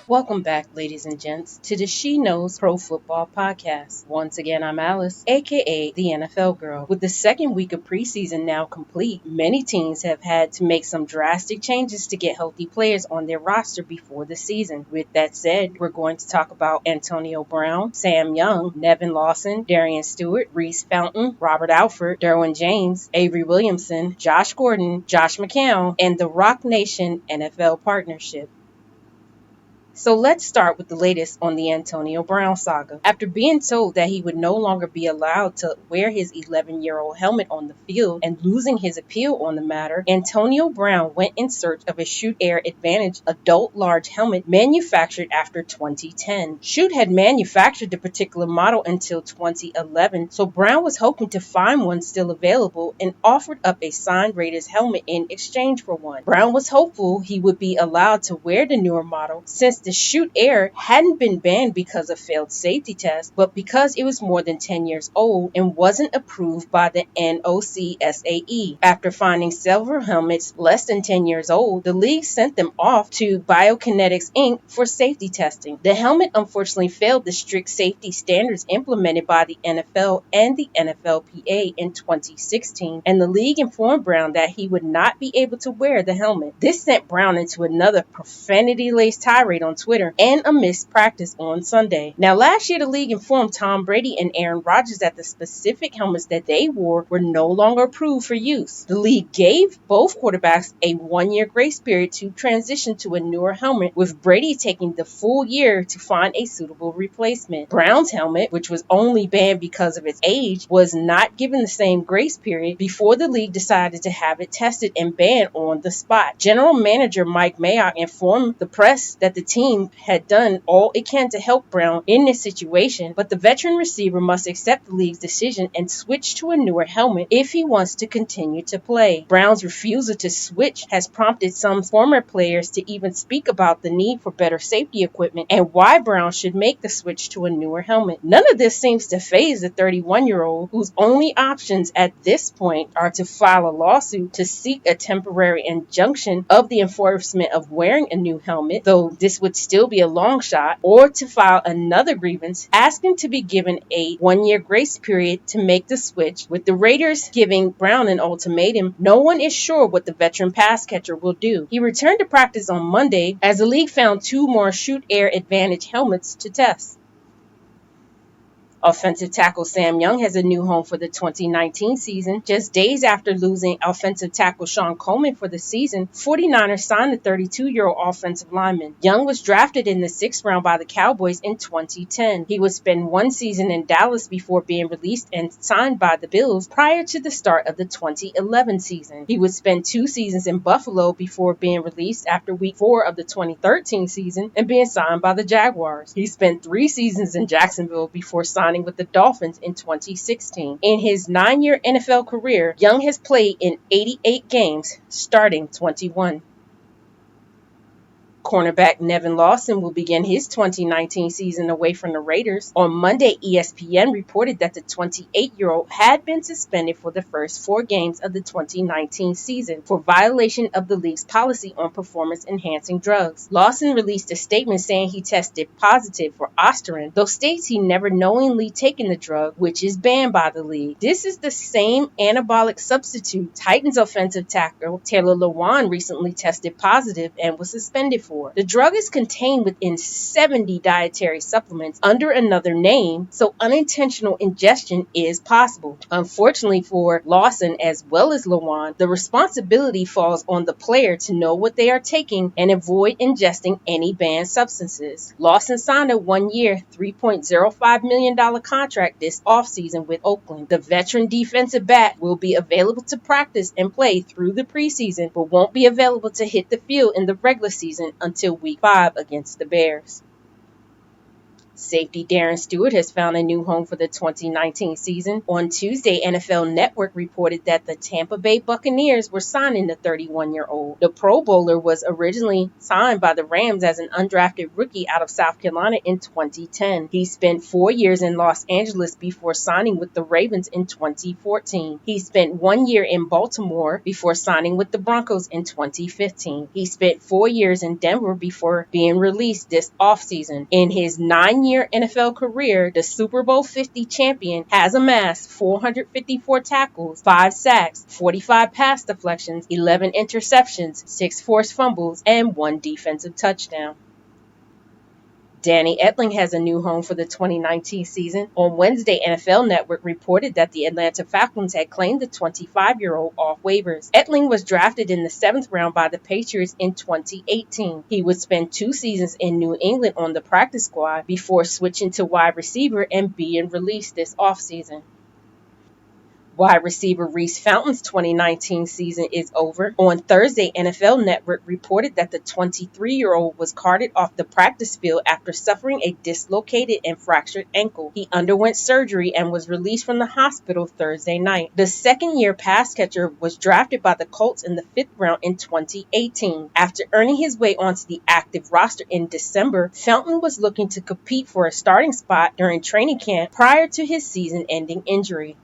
Welcome back, ladies and gents, to the She Knows Pro Football Podcast. Once again, I'm Alice, aka the NFL Girl. With the second week of preseason now complete, many teams have had to make some drastic changes to get healthy players on their roster before the season. With that said, we're going to talk about Antonio Brown, Sam Young, Nevin Lawson, Darian Stewart, Reece Fountain, Robert Alford, Derwin James, Avery Williamson, Josh Gordon, Josh McCown, and the Rock Nation NFL partnership. So let's start with the latest on the Antonio Brown saga. After being told that he would no longer be allowed to wear his 11-year-old helmet on the field and losing his appeal on the matter, Antonio Brown went in search of a Shoot Air Advantage adult large helmet manufactured after 2010. Shoot had manufactured the particular model until 2011, so Brown was hoping to find one still available and offered up a signed Raiders helmet in exchange for one. Brown was hopeful he would be allowed to wear the newer model since the Shoot Air hadn't been banned because of failed safety tests, but because it was more than 10 years old and wasn't approved by the NOCSAE. After finding several helmets less than 10 years old, the league sent them off to Biokinetics Inc. for safety testing. The helmet unfortunately failed the strict safety standards implemented by the NFL and the NFLPA in 2016, and the league informed Brown that he would not be able to wear the helmet. This sent Brown into another profanity-laced tirade on Twitter and a missed practice on Sunday. Now, last year, the league informed Tom Brady and Aaron Rodgers that the specific helmets that they wore were no longer approved for use. The league gave both quarterbacks a one-year grace period to transition to a newer helmet, with Brady taking the full year to find a suitable replacement. Brown's helmet, which was only banned because of its age, was not given the same grace period before the league decided to have it tested and banned on the spot. General manager Mike Mayock informed the press that the team had done all it can to help Brown in this situation, but the veteran receiver must accept the league's decision and switch to a newer helmet if he wants to continue to play. Brown's refusal to switch has prompted some former players to even speak about the need for better safety equipment and why Brown should make the switch to a newer helmet. None of this seems to faze the 31-year-old, whose only options at this point are to file a lawsuit to seek a temporary injunction of the enforcement of wearing a new helmet, though this would still be a long shot, or to file another grievance asking to be given a one-year grace period to make the switch. With the Raiders giving Brown an ultimatum, no one is sure what the veteran pass catcher will do. He returned to practice on Monday as the league found two more Shoot Air Advantage helmets to test. Offensive tackle Sam Young has a new home for the 2019 season. Just days after losing offensive tackle Sean Coleman for the season, 49ers signed the 32-year-old offensive lineman. Young was drafted in the 6th round by the Cowboys in 2010. He would spend one season in Dallas before being released and signed by the Bills prior to the start of the 2011 season. He would spend 2 seasons in Buffalo before being released after week 4 of the 2013 season and being signed by the Jaguars. He spent 3 seasons in Jacksonville before signing with the Dolphins in 2016. In his 9-year NFL career, Young has played in 88 games, starting 21. Cornerback Nevin Lawson will begin his 2019 season away from the Raiders. On Monday, ESPN reported that the 28-year-old had been suspended for the first 4 games of the 2019 season for violation of the league's policy on performance-enhancing drugs. Lawson released a statement saying he tested positive for Osterin, though states he never knowingly taken the drug, which is banned by the league. This is the same anabolic substitute Titans offensive tackle Taylor Lewan recently tested positive and was suspended for. The drug is contained within 70 dietary supplements under another name, so unintentional ingestion is possible. Unfortunately for Lawson as well as Lewan, the responsibility falls on the player to know what they are taking and avoid ingesting any banned substances. Lawson signed a 1-year, $3.05 million contract this offseason with Oakland. The veteran defensive back will be available to practice and play through the preseason, but won't be available to hit the field in the regular season until week 5 against the Bears. Safety Darren Stewart has found a new home for the 2019 season. On Tuesday, NFL Network reported that the Tampa Bay Buccaneers were signing the 31-year-old. The Pro Bowler was originally signed by the Rams as an undrafted rookie out of South Carolina in 2010. He spent 4 years in Los Angeles before signing with the Ravens in 2014. He spent 1 year in Baltimore before signing with the Broncos in 2015. He spent 4 years in Denver before being released this offseason. In his 9-year NFL career, the Super Bowl 50 champion has amassed 454 tackles, 5 sacks, 45 pass deflections, 11 interceptions, 6 forced fumbles, and 1 defensive touchdown. Danny Etling has a new home for the 2019 season. On Wednesday, NFL Network reported that the Atlanta Falcons had claimed the 25-year-old off waivers. Etling was drafted in the 7th round by the Patriots in 2018. He would spend 2 seasons in New England on the practice squad before switching to wide receiver and being released this offseason. Wide receiver Reece Fountain's 2019 season is over. On Thursday, NFL Network reported that the 23-year-old was carted off the practice field after suffering a dislocated and fractured ankle. He underwent surgery and was released from the hospital Thursday night. The second-year pass catcher was drafted by the Colts in the 5th round in 2018. After earning his way onto the active roster in December, Fountain was looking to compete for a starting spot during training camp prior to his season-ending injury.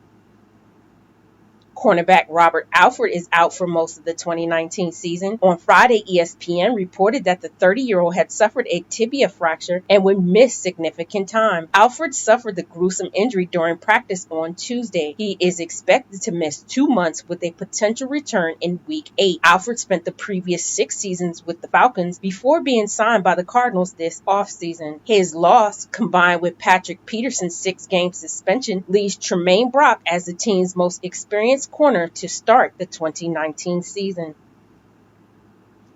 Cornerback Robert Alford is out for most of the 2019 season. On Friday, ESPN reported that the 30-year-old had suffered a tibia fracture and would miss significant time. Alford suffered the gruesome injury during practice on Tuesday. He is expected to miss 2 months with a potential return in Week 8. Alford spent the previous 6 seasons with the Falcons before being signed by the Cardinals this offseason. His loss, combined with Patrick Peterson's 6-game suspension, leaves Tremaine Brock as the team's most experienced corner to start the 2019 season.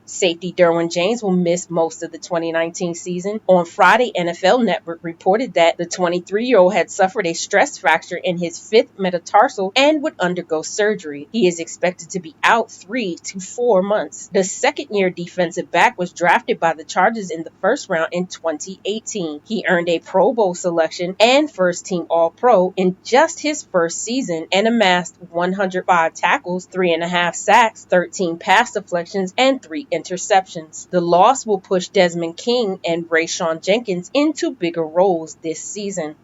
Safety Derwin James will miss most of the 2019 season. On Friday, NFL Network reported that the 23-year-old had suffered a stress fracture in his 5th metatarsal and would undergo surgery. He is expected to be out 3 to 4 months. The second-year defensive back was drafted by the Chargers in the 1st round in 2018. He earned a Pro Bowl selection and first-team All-Pro in just his first season and amassed 105 tackles, 3.5 sacks, 13 pass deflections, and 3 interceptions. The loss will push Desmond King and Rayshawn Jenkins into bigger roles this season.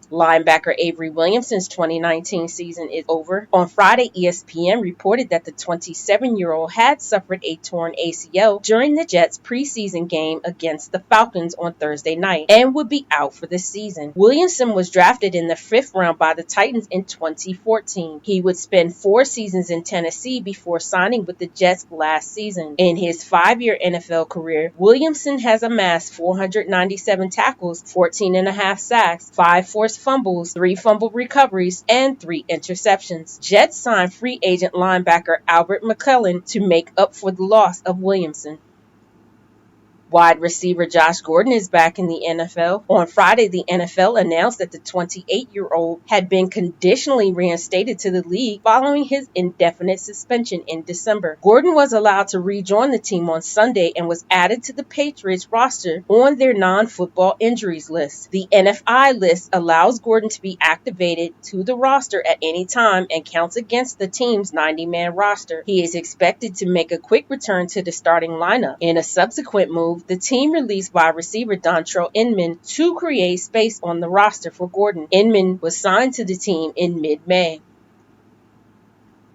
Linebacker Avery Williamson's 2019 season is over. On Friday, ESPN reported that the 27-year-old had suffered a torn ACL during the Jets' preseason game against the Falcons on Thursday night and would be out for the season. Williamson was drafted in the 5th round by the Titans in 2014. He would spend 4 seasons in Tennessee before signing with the Jets last season. In his 5-year NFL career, Williamson has amassed 497 tackles, 14.5 sacks, 5 forced fumbles, 3 fumble recoveries, and 3 interceptions. Jets signed free agent linebacker Albert McCown to make up for the loss of Williamson. Wide receiver Josh Gordon is back in the NFL. On Friday, the NFL announced that the 28-year-old had been conditionally reinstated to the league following his indefinite suspension in December. Gordon was allowed to rejoin the team on Sunday and was added to the Patriots roster on their non-football injuries list. The NFI list allows Gordon to be activated to the roster at any time and counts against the team's 90-man roster. He is expected to make a quick return to the starting lineup. In a subsequent move, the team released wide receiver Dontrell Inman to create space on the roster for Gordon. Inman was signed to the team in mid-May.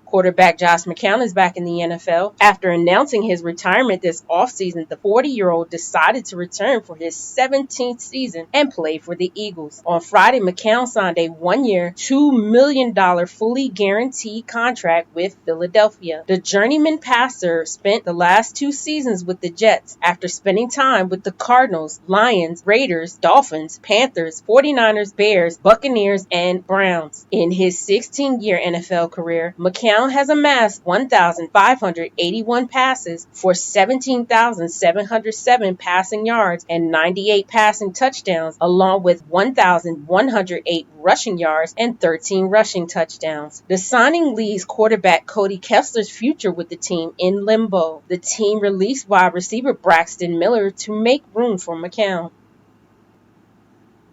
Quarterback Josh McCown is back in the NFL. After announcing his retirement this offseason, the 40-year-old decided to return for his 17th season and play for the Eagles. On Friday, McCown signed a 1-year, $2 million fully guaranteed contract with Philadelphia. The journeyman passer spent the last 2 seasons with the Jets after spending time with the Cardinals, Lions, Raiders, Dolphins, Panthers, 49ers, Bears, Buccaneers, and Browns. In his 16-year NFL career, McCown has amassed 1,581 passes for 17,707 passing yards and 98 passing touchdowns, along with 1,108 rushing yards and 13 rushing touchdowns. The signing leaves quarterback Cody Kessler's future with the team in limbo. The team released wide receiver Braxton Miller to make room for McCown.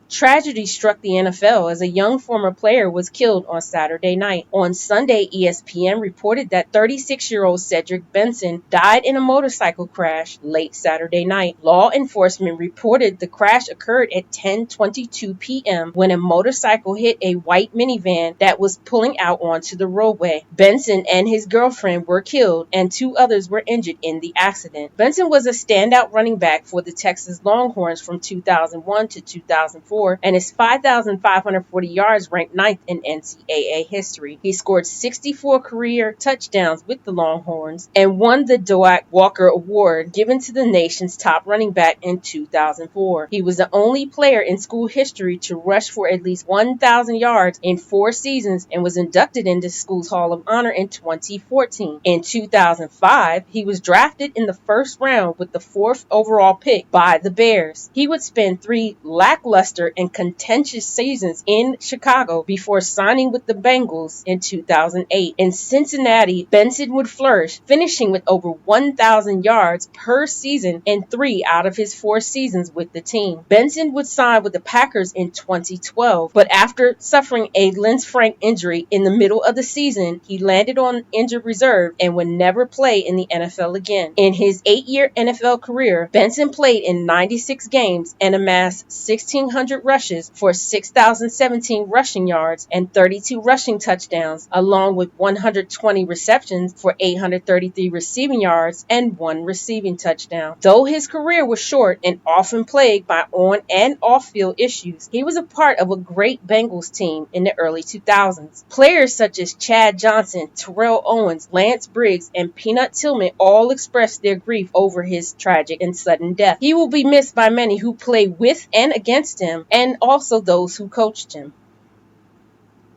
Tragedy struck the NFL as a young former player was killed on Saturday night. On Sunday, ESPN reported that 36-year-old Cedric Benson died in a motorcycle crash late Saturday night. Law enforcement reported the crash occurred at 10:22 p.m. when a motorcycle hit a white minivan that was pulling out onto the roadway. Benson and his girlfriend were killed and 2 others were injured in the accident. Benson was a standout running back for the Texas Longhorns from 2001 to 2004, and his 5,540 yards ranked 9th in NCAA history. He scored 64 career touchdowns with the Longhorns and won the Doak Walker Award given to the nation's top running back in 2004. He was the only player in school history to rush for at least 1,000 yards in 4 seasons and was inducted into school's Hall of Honor in 2014. In 2005, he was drafted in the first round with the 4th overall pick by the Bears. He would spend 3 lackluster and contentious seasons in Chicago before signing with the Bengals in 2008. In Cincinnati, Benson would flourish, finishing with over 1,000 yards per season in 3 out of his 4 seasons with the team. Benson would sign with the Packers in 2012, but after suffering a Linsfranc injury in the middle of the season, he landed on injured reserve and would never play in the NFL again. In his 8-year NFL career, Benson played in 96 games and amassed 1,600 rushes for 6,017 rushing yards and 32 rushing touchdowns, along with 120 receptions for 833 receiving yards and 1 receiving touchdown. Though his career was short and often plagued by on and off-field issues, he was a part of a great Bengals team in the early 2000s. Players such as Chad Johnson, Terrell Owens, Lance Briggs, and Peanut Tillman all expressed their grief over his tragic and sudden death. He will be missed by many who played with and against him, and also those who coached him.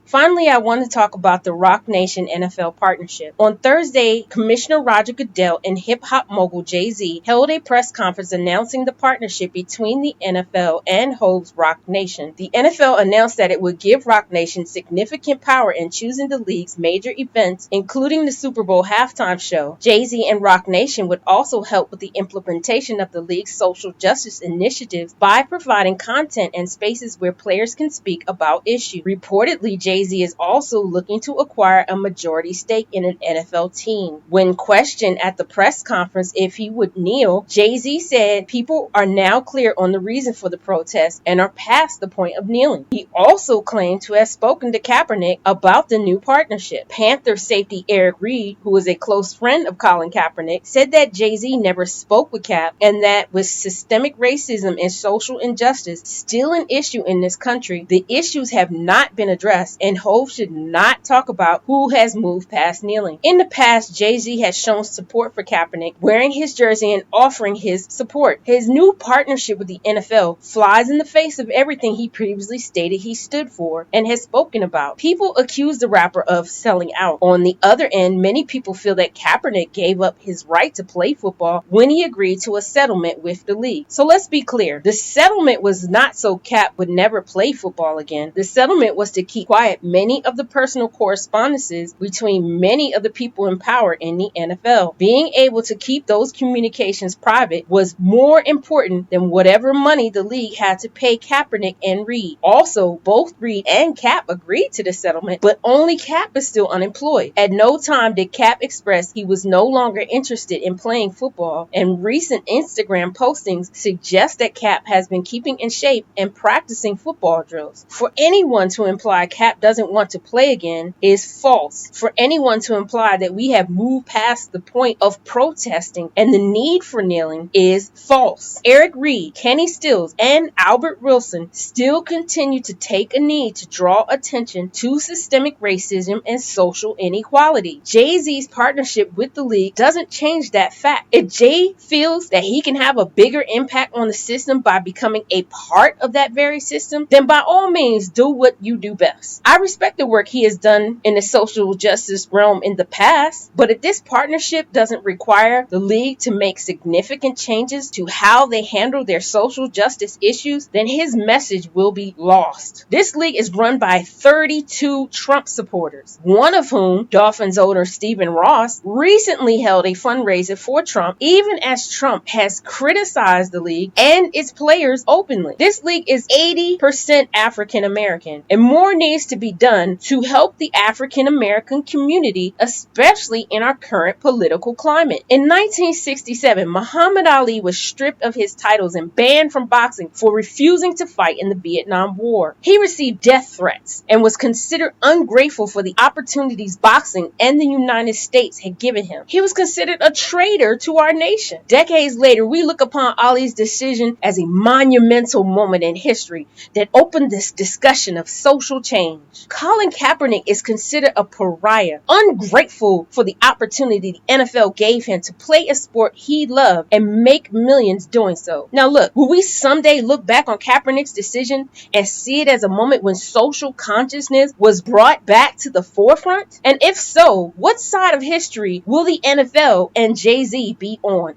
Finally, I want to talk about the Roc Nation NFL partnership. On Thursday, Commissioner Roger Goodell and hip-hop mogul Jay-Z held a press conference announcing the partnership between the NFL and Hov's Roc Nation. The NFL announced that it would give Roc Nation significant power in choosing the league's major events, including the Super Bowl halftime show. Jay-Z and Roc Nation would also help with the implementation of the league's social justice initiatives by providing content and spaces where players can speak about issues. Reportedly, Jay-Z is also looking to acquire a majority stake in an NFL team. When questioned at the press conference if he would kneel, Jay-Z said people are now clear on the reason for the protest and are past the point of kneeling. He also claimed to have spoken to Kaepernick about the new partnership. Panther safety Eric Reed, who is a close friend of Colin Kaepernick, said that Jay-Z never spoke with Cap and that with systemic racism and social injustice still an issue in this country, the issues have not been addressed and Hov should not talk about who has moved past kneeling. In the past, Jay-Z has shown support for Kaepernick, wearing his jersey and offering his support. His new partnership with the NFL flies in the face of everything he previously stated he stood for and has spoken about. People accuse the rapper of selling out. On the other end, many people feel that Kaepernick gave up his right to play football when he agreed to a settlement with the league. So let's be clear. The settlement was not so Cap would never play football again. The settlement was to keep quiet many of the personal correspondences between many of the people in power in the NFL. Being able to keep those communications private was more important than whatever money the league had to pay Kaepernick and Reed. Also, both Reed and Cap agreed to the settlement, but only Cap is still unemployed. At no time did Cap express he was no longer interested in playing football, and recent Instagram postings suggest that Cap has been keeping in shape and practicing football drills. For anyone to imply Cap doesn't want to play again is false. For anyone to imply that we have moved past the point of protesting and the need for kneeling is false. Eric Reed, Kenny Stills, and Albert Wilson still continue to take a knee to draw attention to systemic racism and social inequality. Jay-Z's partnership with the league doesn't change that fact. If Jay feels that he can have a bigger impact on the system by becoming a part of that very system, then by all means do what you do best. I respect the work he has done in the social justice realm in the past, but if this partnership doesn't require the league to make significant changes to how they handle their social justice issues, then his message will be lost. This league is run by 32 Trump supporters, one of whom, Dolphins owner Stephen Ross, recently held a fundraiser for Trump, even as Trump has criticized the league and its players openly. This league is 80% African American, and more needs to be done to help the African American community, especially in our current political climate. In 1967, Muhammad Ali was stripped of his titles and banned from boxing for refusing to fight in the Vietnam War. He received death threats and was considered ungrateful for the opportunities boxing and the United States had given him. He was considered a traitor to our nation. Decades later, we look upon Ali's decision as a monumental moment in history that opened this discussion of social change. Colin Kaepernick is considered a pariah, ungrateful for the opportunity the NFL gave him to play a sport he loved and make millions doing so. Now look, will we someday look back on Kaepernick's decision and see it as a moment when social consciousness was brought back to the forefront? And if so, what side of history will the NFL and Jay-Z be on?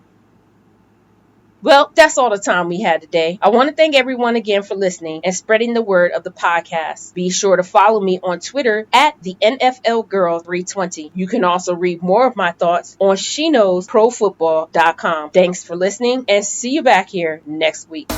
Well, that's all the time we had today. I want to thank everyone again for listening and spreading the word of the podcast. Be sure to follow me on Twitter at TheNFLGirl320. You can also read more of my thoughts on SheKnowsProFootball.com. Thanks for listening and see you back here next week.